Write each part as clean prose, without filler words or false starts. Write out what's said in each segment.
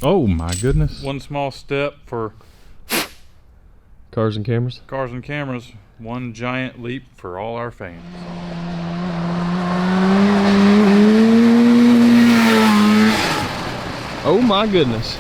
Oh my goodness. One small step for Cars and cameras. Cars and Cameras. One giant leap for all our fans. Oh my goodness.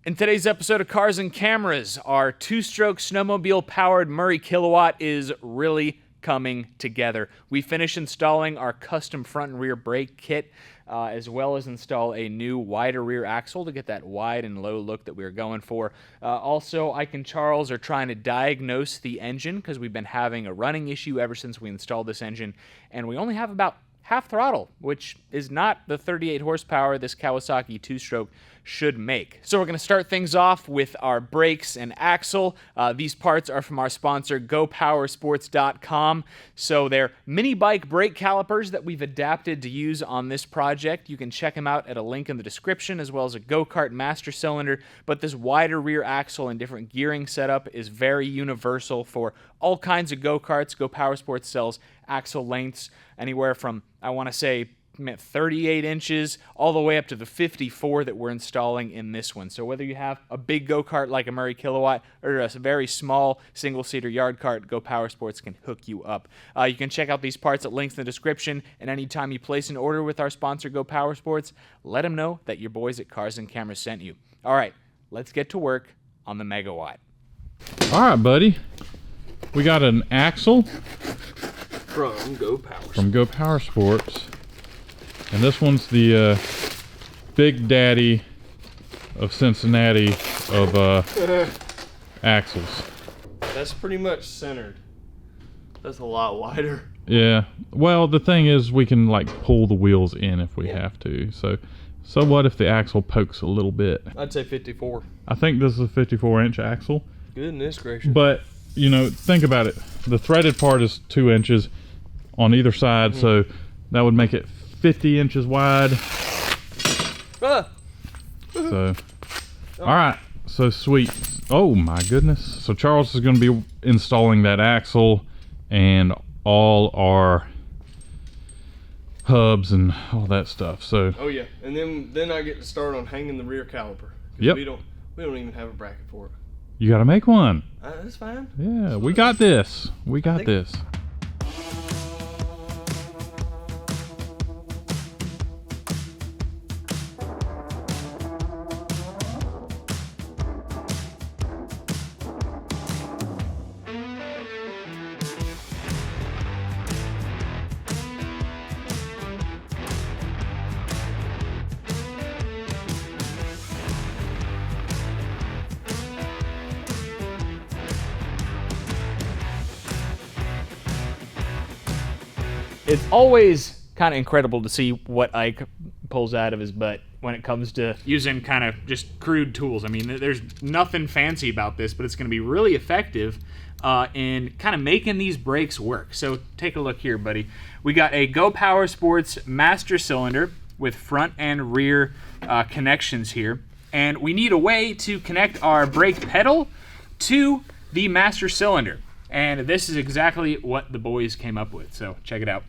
In today's episode of Cars and Cameras, our two-stroke snowmobile-powered Murray Kilowatt is really coming together. We finished installing our custom front and rear brake kit, as well as install a new wider rear axle to get that wide and low look that we were going for. Also, Ike and Charles are trying to diagnose the engine because we've been having a running issue ever since we installed this engine, and we only have about half throttle, which is not the 38 horsepower this Kawasaki two-stroke should make. So we're going to start things off with our brakes and axle. These parts are from our sponsor, GoPowersports.com. So they're mini bike brake calipers that we've adapted to use on this project. You can check them out at a link in the description, as well as a go-kart master cylinder. But this wider rear axle and different gearing setup is very universal for all kinds of go-karts. GoPowersports sells axle lengths anywhere from, I want to say, 38 inches all the way up to the 54 that we're installing in this one. So whether you have a big go-kart like a Murray Kilowatt or a very small single-seater yard cart, GoPowersports can hook you up. You can check out these parts at links in the description, and anytime you place an order with our sponsor, GoPowersports, let them know that your boys at Cars and Cameras sent you. All right, let's get to work on the Megawatt. All right, buddy. We got an axle From Go Power Sports, and this one's the big daddy of Cincinnati of axles. That's pretty much centered. That's a lot wider. Yeah. Well, the thing is, we can like pull the wheels in if we have to. So what if the axle pokes a little bit? I'd say 54. I think this is a 54-inch axle. Goodness gracious. But you know, think about it. The threaded part is 2 inches on either side, so that would make it 50 inches wide. So, all right, so sweet. Oh my goodness. So Charles is going to be installing that axle and all our hubs and all that stuff. So. Oh yeah, and then I get to start on hanging the rear caliper. Yep. We don't even have a bracket for it. You got to make one. That's fine. Yeah, we got this. We got this. It's always kind of incredible to see what Ike pulls out of his butt when it comes to using kind of just crude tools. I mean, there's nothing fancy about this, but it's going to be really effective in kind of making these brakes work. So take a look here, buddy. We got a Go Power Sports master cylinder with front and rear connections here. And we need a way to connect our brake pedal to the master cylinder. And this is exactly what the boys came up with. So check it out.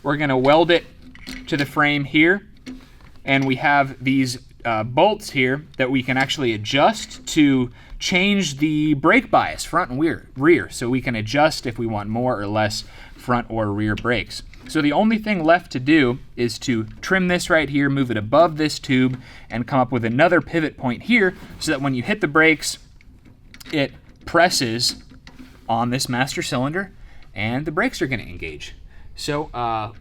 We're going to weld it to the frame here, and we have these bolts here that we can actually adjust to change the brake bias, front and rear, so we can adjust if we want more or less front or rear brakes. So the only thing left to do is to trim this right here, move it above this tube, and come up with another pivot point here so that when you hit the brakes, it presses on this master cylinder and the brakes are going to engage. So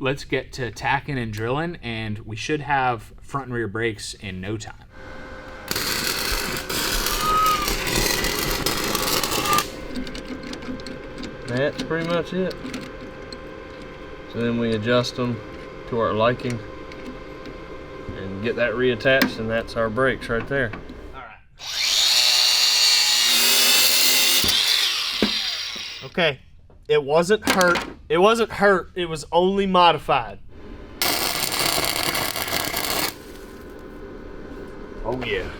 let's get to tacking and drilling, and we should have front and rear brakes in no time. That's pretty much it. So then we adjust them to our liking and get that reattached, and that's our brakes right there. Okay, it wasn't hurt. It wasn't hurt. It was only modified. Oh yeah.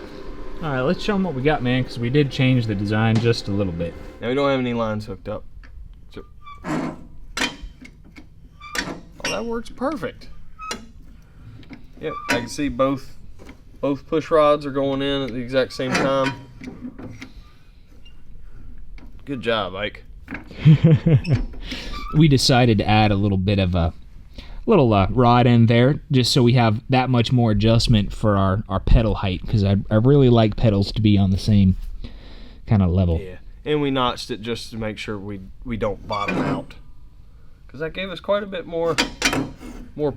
All right, let's show them what we got, man, because we did change the design just a little bit. Now we don't have any lines hooked up. So that works perfect. Yep, I can see both push rods are going in at the exact same time. Good job, Ike. We decided to add a little bit of a little rod end there, just so we have that much more adjustment for our pedal height, because I really like pedals to be on the same kind of level. Yeah, and we notched it just to make sure we don't bottom out, because that gave us quite a bit more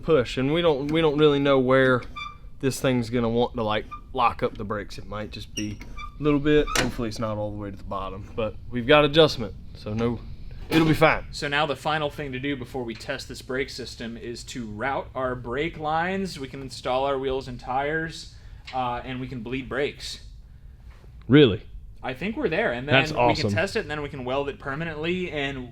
push, and we don't really know where this thing's gonna want to like lock up the brakes. It might just be a little bit. Hopefully it's not all the way to the bottom, but we've got adjustment, so no, it'll be fine. So now the final thing to do before we test this brake system is to route our brake lines. We can install our wheels and tires, and we can bleed brakes. Really? I think we're there, and then That's awesome. we can test it, and then we can weld it permanently, and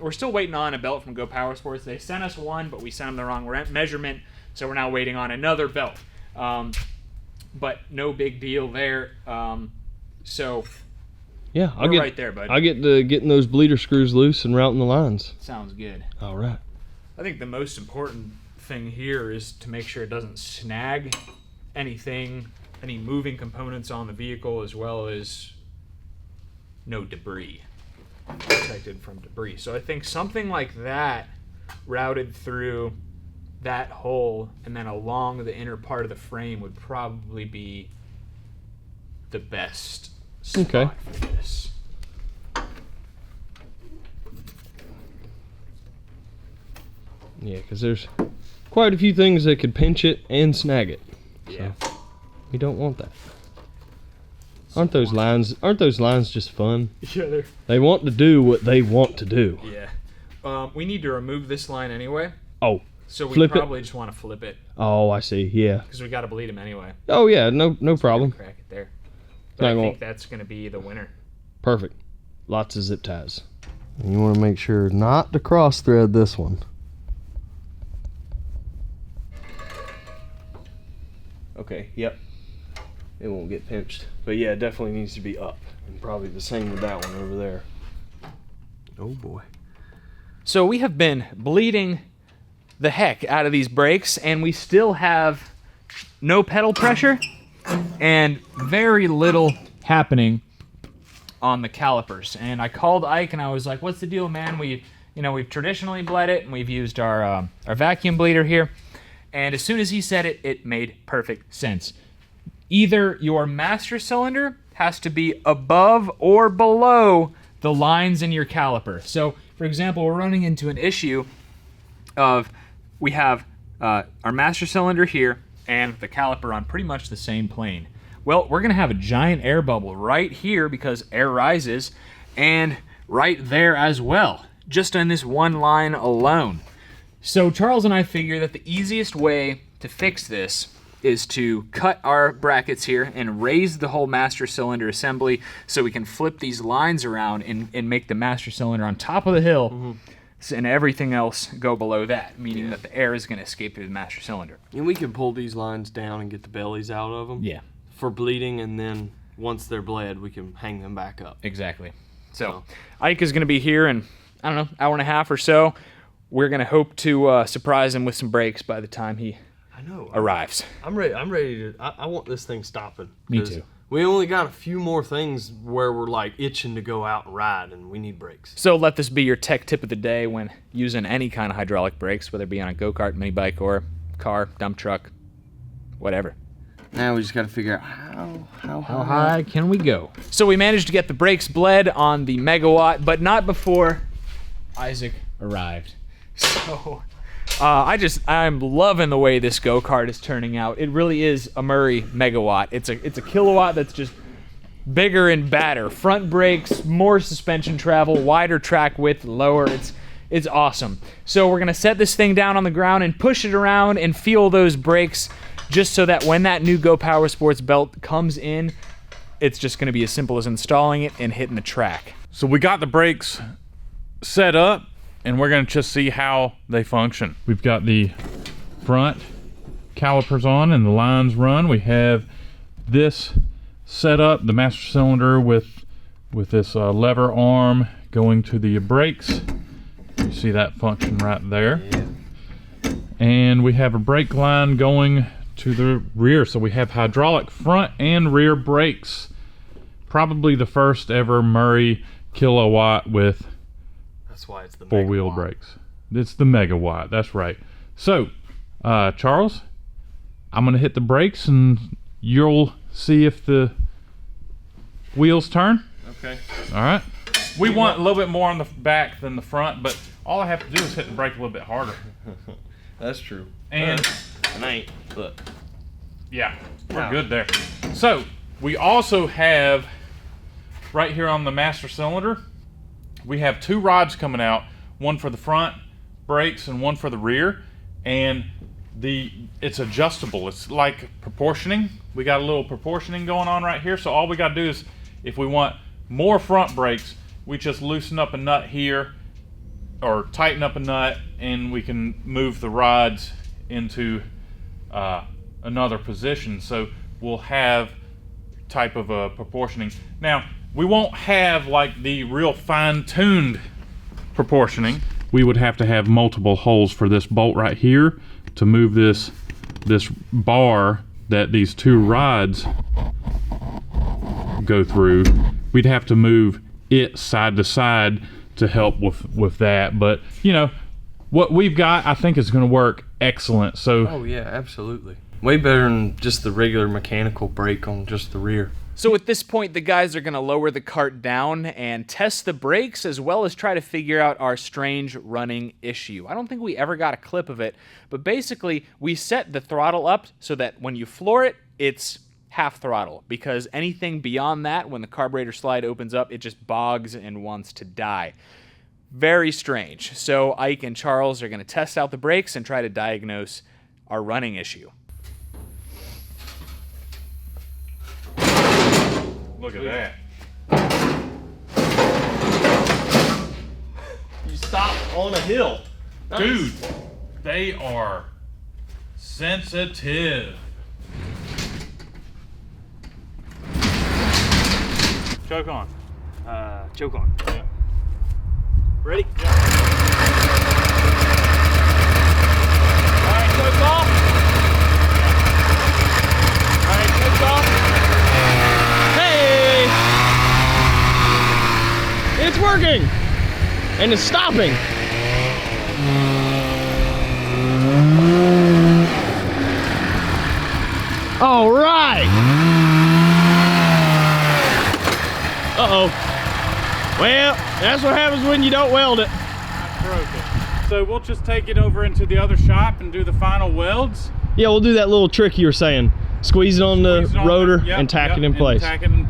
we're still waiting on a belt from Go Power Sports. They sent us one, but we sent them the wrong measurement, so we're now waiting on another belt. But no big deal there. So Yeah, we're right there, bud. I get to getting those bleeder screws loose and routing the lines. Sounds good. All right. I think the most important thing here is to make sure it doesn't snag anything, any moving components on the vehicle, as well as no debris, protected from debris. So I think something like that routed through that hole and then along the inner part of the frame would probably be the best spot for this. Yeah, because there's quite a few things that could pinch it and snag it. Yeah. So we don't want that. Aren't those lines just fun? Yeah, They want to do what they want to do. yeah. We need to remove this line anyway. Oh. So we Flip it. probably just want to flip it Oh, I see. Yeah. because we got to bleed him anyway. Oh yeah, no problem. Crack it there. Not But I gonna- think that's going to be the winner. Perfect. Lots of zip ties. And you want to make sure not to cross thread this one. Okay, yep. It won't get pinched. But yeah, it definitely needs to be up. And probably the same with that one over there. Oh boy. So we have been bleeding the heck out of these brakes, and we still have no pedal pressure and very little happening on the calipers. And I called Ike and I was like, "What's the deal, man? We've traditionally bled it, and we've used our vacuum bleeder here." And as soon as he said it, it made perfect sense. Either your master cylinder has to be above or below the lines in your caliper. So, for example, we're running into an issue of we have our master cylinder here and the caliper on pretty much the same plane. Well, we're going to have a giant air bubble right here because air rises, and right there as well, just on this one line alone. So Charles and I figure that the easiest way to fix this is to cut our brackets here and raise the whole master cylinder assembly so we can flip these lines around and make the master cylinder on top of the hill, and everything else go below that, meaning that the air is going to escape through the master cylinder. And we can pull these lines down and get the bellies out of them. Yeah, For bleeding, and then once they're bled, we can hang them back up. exactly. So Ike is going to be here in, I don't know, hour and a half or so. We're going to hope to surprise him with some brakes by the time he arrives. I'm ready. I'm ready to. I want this thing stopping. Me 'cause too. We only got a few more things where we're like itching to go out and ride, and we need brakes. So let this be your tech tip of the day when using any kind of hydraulic brakes, whether it be on a go-kart, mini bike, or car, dump truck, whatever. Now we just got to figure out how high can we go? So we managed to get the brakes bled on the Megawatt, but not before Isaac arrived. So I'm loving the way this go-kart is turning out. It really is a Murray Megawatt. It's a kilowatt that's just bigger and badder. Front brakes, more suspension travel, wider track width, lower. It's awesome. So we're gonna set this thing down on the ground and push it around and feel those brakes, just so that when that new Go Power Sports belt comes in, it's just gonna be as simple as installing it and hitting the track. So we got the brakes set up, and we're going to just see how they function. We've got the front calipers on and the lines run. We have this set up, the master cylinder with this lever arm going to the brakes. You see that function right there. Yeah. And we have a brake line going to the rear. So we have hydraulic front and rear brakes. Probably the first ever Murray Kilowatt with That's why it's the four-wheel brakes. It's the Megawatt, that's right. So, Charles, I'm gonna hit the brakes and you'll see if the wheels turn. Okay. All right. We want a little bit more on the back than the front, but all I have to do is hit the brake a little bit harder. That's true. And it ain't, but yeah, we're Wow. good there. So we also have right here on the master cylinder, we have 2 rods coming out, one for the front brakes and one for the rear, and it's adjustable. It's like proportioning. We got a little proportioning going on right here. So all we got to do is, if we want more front brakes, we just loosen up a nut here or tighten up a nut, and we can move the rods into another position. So we'll have type of a proportioning. Now, we won't have like the real fine-tuned proportioning. We would have to have multiple holes for this bolt right here to move this bar that these 2 rods go through. We'd have to move it side to side to help with that. But you know, what we've got, I think, is going to work excellent. So oh yeah, absolutely. Way better than just the regular mechanical brake on just the rear. So at this point, the guys are going to lower the cart down and test the brakes, as well as try to figure out our strange running issue. I don't think we ever got a clip of it, but basically we set the throttle up so that when you floor it, it's half throttle, because anything beyond that, when the carburetor slide opens up, it just bogs and wants to die. Very strange. So Ike and Charles are going to test out the brakes and try to diagnose our running issue. look at that. You stop on a hill. Nice. Dude, they are sensitive. Choke on. Choke on. Yeah. Ready? Alright, choke off. Alright, choke off. Hey! It's working! And it's stopping! All right! Uh-oh. Well, that's what happens when you don't weld it. I broke it. So we'll just take it over into the other shop and do the final welds. Yeah, we'll do that little trick you were saying. Squeeze it on the rotor and tack it in place. Tack it in,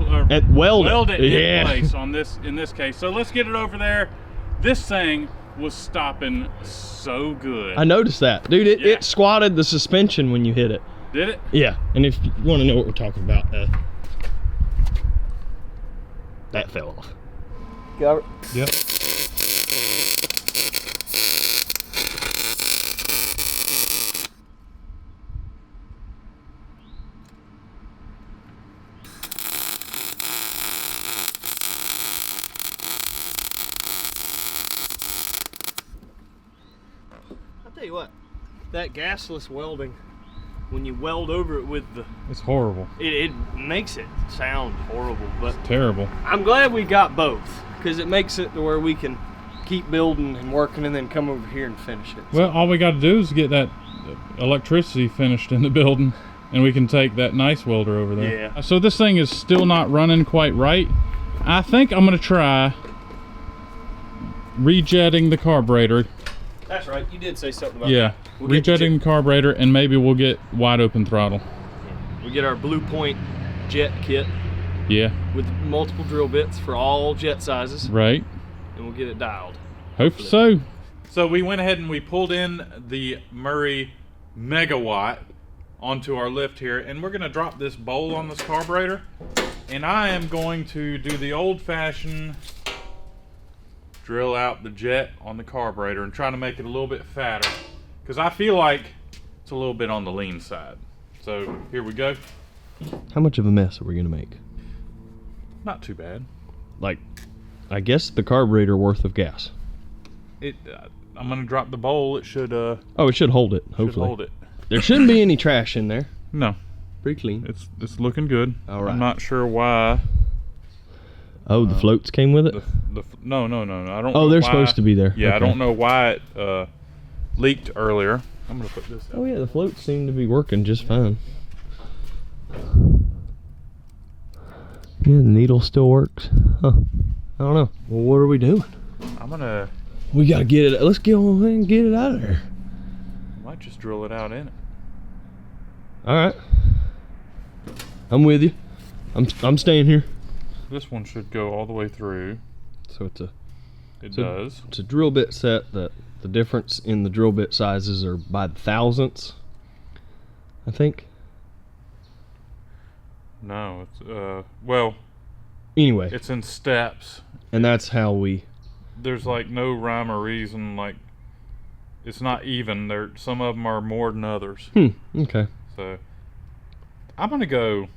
Weld it. in place on this, in this case. So let's get it over there. This thing was stopping so good. I noticed that. Dude, it squatted the suspension when you hit it. Did it? Yeah, and if you want to know what we're talking about, that fell off. Yep. I'll tell you what, that gasless welding, when you weld over it with the, It's horrible. it makes it sound horrible, but Terrible. I'm glad we got both, because it makes it to where we can keep building and working and then come over here and finish it. Well, all we got to do is get that electricity finished in the building, and we can take that nice welder over there. Yeah. So this thing is still not running quite right. I think I'm going to try rejetting the carburetor. That's right, you did say something about Yeah, that. We'll get rejetting the carburetor, and maybe we'll get wide open throttle. We get our Blue Point jet kit Yeah, with multiple drill bits for all jet sizes, right. and we'll get it dialed. Hope so. So we went ahead and we pulled in the Murray Megawatt onto our lift here, and we're going to drop this bowl on this carburetor, and I am going to do the old-fashioned drill out the jet on the carburetor and try to make it a little bit fatter, because I feel like it's a little bit on the lean side. So here we go. How much of a mess are we gonna make? Not too bad. Like, I guess the carburetor worth of gas. I'm gonna drop the bowl. It should Oh, it should hold it. Hopefully. should hold it. There shouldn't be any trash in there. No, Pretty clean. it's looking good. All right. I'm not sure why. Oh, the floats came with it? No. I don't. Oh, know they're why- supposed to be there. Yeah, I Okay. don't know why it leaked earlier. I'm gonna put this. Oh yeah, the floats seem to be working just fine. Yeah, the needle still works. Huh. I don't know. Well, what are we doing? I'm gonna. We gotta get it. Let's get on and get it out of there. Might just drill it out in it. All right. I'm with you. I'm staying here. This one should go all the way through. So it's a Does. It's a drill bit set that the difference in the drill bit sizes are by the thousandths, I think. No, it's well, Anyway, it's in steps. and that's how we. There's like no rhyme or reason. Like, it's not even. There, some of them are more than others. Okay. So, I'm gonna go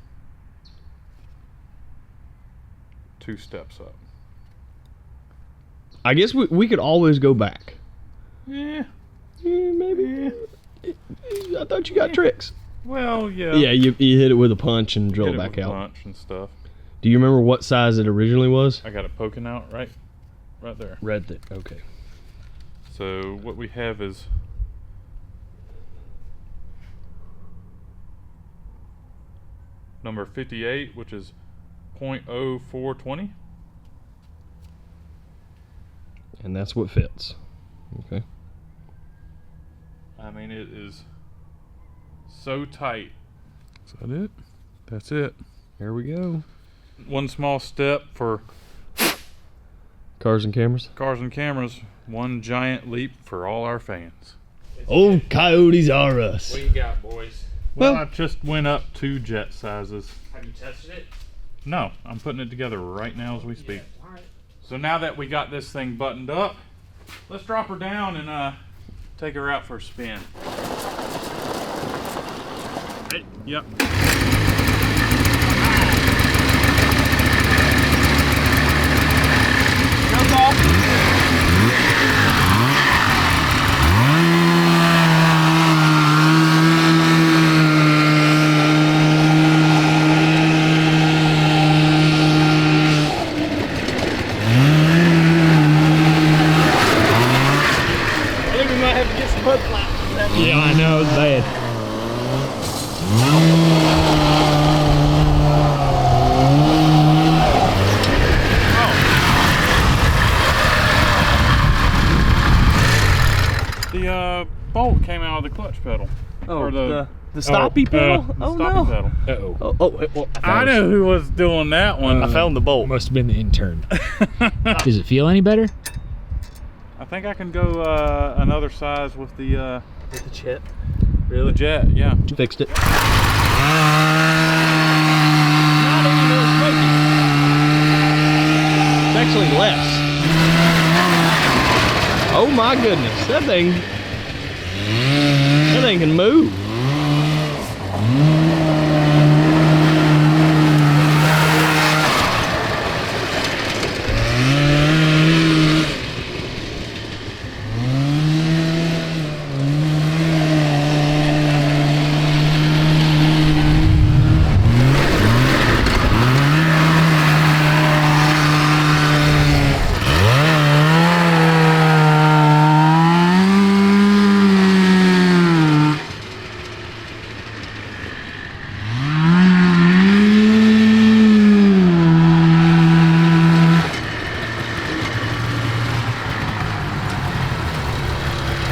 2 steps up. I guess we could always go back. Yeah. Maybe. I thought you got tricks. Well, yeah. Yeah, you hit it with a punch and drill Hit it it back with out. punch and stuff. Do you remember what size it originally was? I got it poking out right there. Red thick. Okay. So what we have is number 58, which is 0.0420. And that's what fits. Okay. I mean, it is so tight. Is that it? That's it. Here we go. One small step for Cars and cameras. Cars and Cameras, one giant leap for all our fans. Old coyotes are us. What do you got, boys? Well, Well- I just went up 2 jet sizes. Have you tested it? No, I'm putting it together right now as we speak. All right. So now that we got this thing buttoned up, let's drop her down and take her out for a spin. Hey, yep. Goes off. I think we might have to get some mud flaps. Yeah, I know, it's bad. The bolt came out of the clutch pedal. Oh, Or the stoppy pedal? The Oh, stoppy no. pedal. Uh-oh. Well, I know who was doing that one. I found the bolt. Must have been the intern. Does it feel any better? I think I can go another size with the With the chip. the jet. Yeah. Fixed it. It's actually less. Oh my goodness, that thing can move.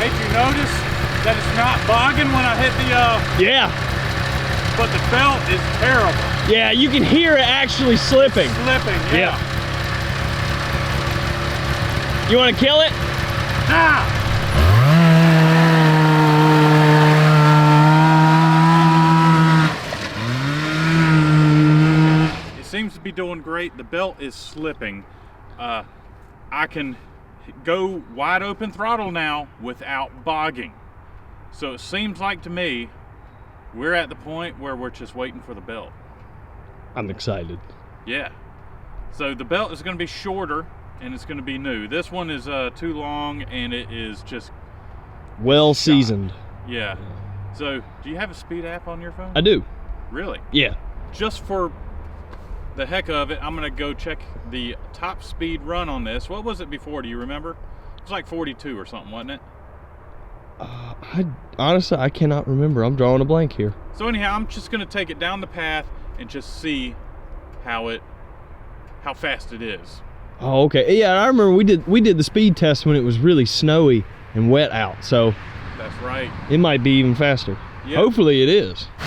Hey, did you notice that it's not bogging when I hit the Yeah, but the belt is terrible. yeah, you can hear it actually slipping. Slipping, yeah. You want to kill it? Ah! It seems to be doing great. The belt is slipping. I can go wide open throttle now without bogging. So it seems like to me we're at the point where we're just waiting for the belt. I'm excited. Yeah. So the belt is going to be shorter and it's going to be new. This one is too long, and it is just Well seasoned. yeah. So, do you have a speed app on your phone? I do. Really? Yeah. Just for the heck of it, I'm going to go check the top speed run on this. What was it before? Do you remember? It was like 42 or something, wasn't it? Honestly, I cannot remember. I'm drawing a blank here. So anyhow, I'm just going to take it down the path and just see how fast it is. Oh, okay. Yeah, I remember we did the speed test when it was really snowy and wet out. So That's right. it might be even faster. Yep. Hopefully it is. All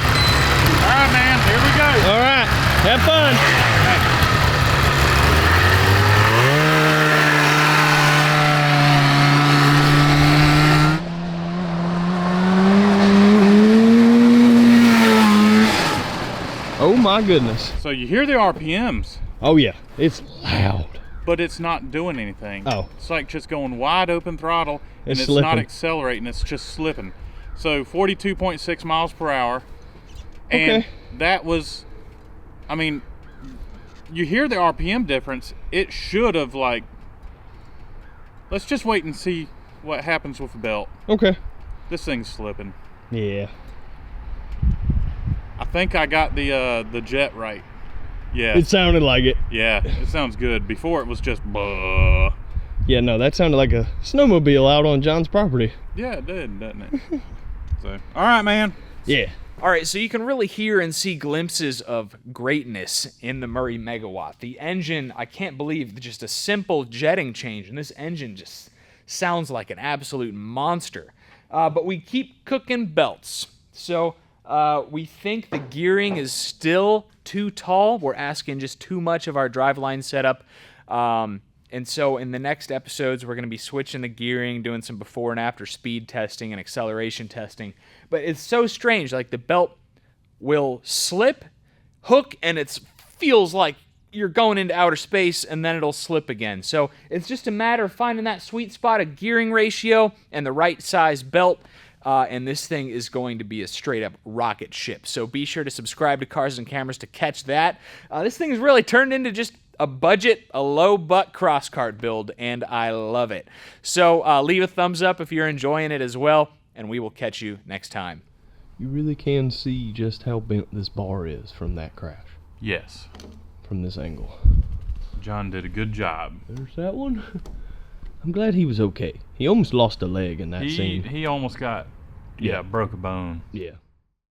right, man. Here we go. All right. Have fun. Oh my goodness. So you hear the RPMs, Oh yeah, it's loud. but it's not doing anything. Oh. It's like just going wide open throttle, and It's it's not slipping. accelerating, it's just slipping. So 42.6 miles per hour. And Okay. that was, I mean, you hear the RPM difference. It should have, like, let's just wait and see what happens with the belt. Okay. This thing's slipping. Yeah. I think I got the jet right. Yeah. It sounded like it. Yeah, it sounds good. Before it was just buh. Yeah, no, that sounded like a snowmobile out on John's property. Yeah, it did, doesn't it? So, all right, man. Yeah. All right, so you can really hear and see glimpses of greatness in the Murray Megawatt. The engine, I can't believe, just a simple jetting change, and this engine just sounds like an absolute monster. But we keep cooking belts. So we think the gearing is still too tall. We're asking just too much of our driveline setup. And so in the next episodes, we're going to be switching the gearing, doing some before and after speed testing and acceleration testing. But it's so strange. Like, the belt will slip, hook, and it feels like you're going into outer space, and then it'll slip again. So it's just a matter of finding that sweet spot of gearing ratio and the right size belt. And this thing is going to be a straight-up rocket ship. So be sure to subscribe to Cars and Cameras to catch that. This thing has really turned into just a budget, a low-butt cross-kart build, and I love it. So leave a thumbs up if you're enjoying it as well, and we will catch you next time. You really can see just how bent this bar is from that crash, Yes. from this angle. John did a good job. There's that one. I'm glad he was okay. He almost lost a leg in that scene. He almost got, broke a bone. Yeah.